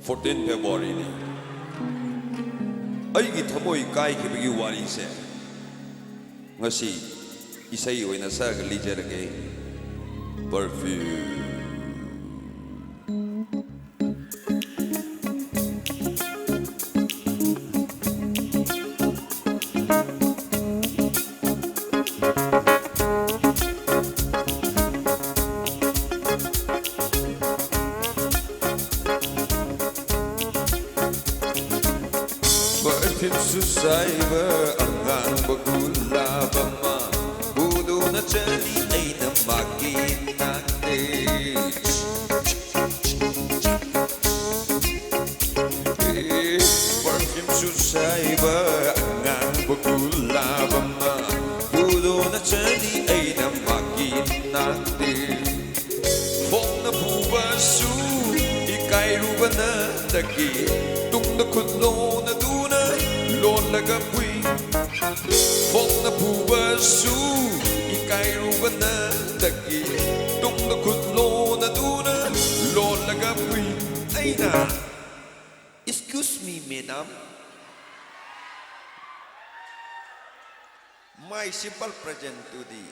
14 February ni ꯑꯩꯒꯤ ꯊꯃꯣꯏ ꯀꯥꯏꯈꯤꯕꯒꯤ ꯋꯥꯔꯤꯁꯦ ꯉꯁꯤ ꯏꯁꯩ ꯑꯣꯏꯅ ꯁꯛꯑꯒ ꯂꯤꯖꯔꯒꯦ Perfume Perfume susaiba angang gulab ama budo na chali ay na makinanit Perfume susaiba angang gulab ama budo na chali ay na makinanit Fong na pubasu ikay ruba na dagi tung na kudlo na duna lon laga pui Fong na pubasu ikay ruba na dagi tung na kudlo na duna lon laga pui ay na excuse me madam my simple present to the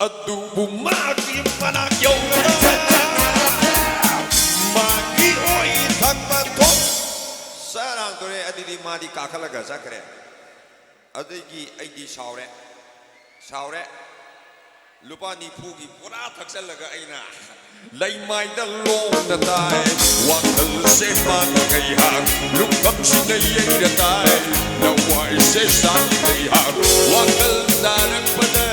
adubo magi manakyaw magi oy thakpathok sarang tore adidi madi kakhalaga sakre adigi aidi saure lupa nipugi pura thaksalaga aina laimai da long na tai wakal se man kai ha lukam sinai da tai lawai se san kai ha wakal darak pada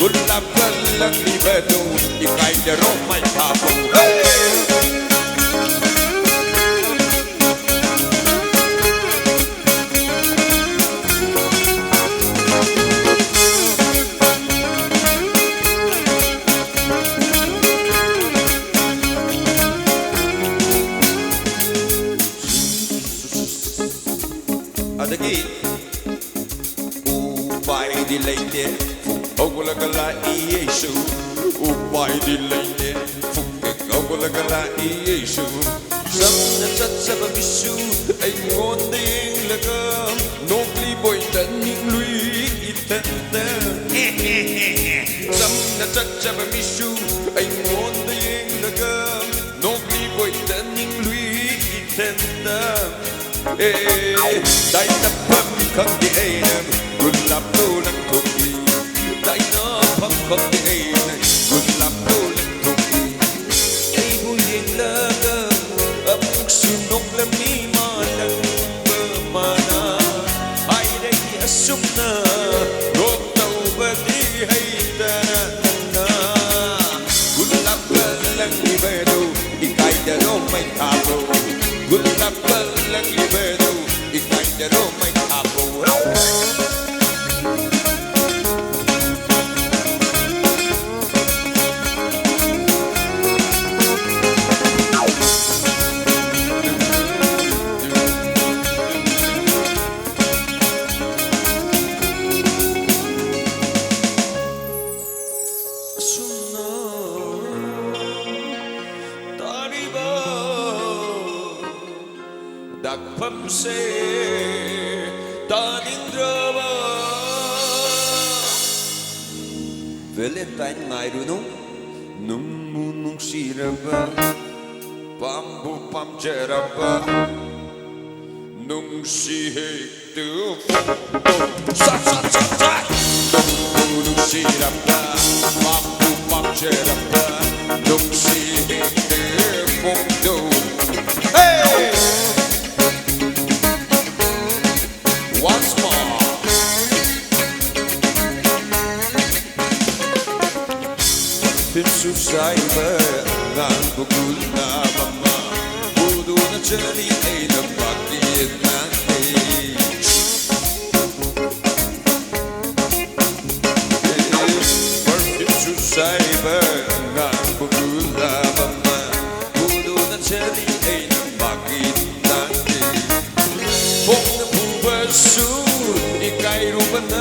Gulab galang libado, ikay darong may papo. Adagi, upay dilayte. Ogulagala Yesu, upay dilayne, fukik ogulagala Yesu. Samna satsaba bisu, ay ngonding lagam, nokli boy taning lui itanda. Samna satsaba bisu, ay ngonding lagam, nokli boy taning lui itanda. Dai tapam kang di ainam, gulap tulang kuki. Dai na pam kang di ainam, gulap tulang kuki. Ay buyin lagam, amok sinok lami malang pemana. Ay day asum na, rok tau badi hay tanana. Gulap galang libero, ikay darong may tapo. Gulap galang libero, ikay darong may tapo. Dakpam se taning drama Valentine ngai runong nung munung siraba Pambu pamjeraba nung sihek tu sa nung munung siraba Pambu pamjeraba nung sihek tu Hey! Once more. Susay ba ang bukul na mama Pudo na chali ay napakiyat natin Perfume susay ba ang สูอีกไกลรู้ปัญหา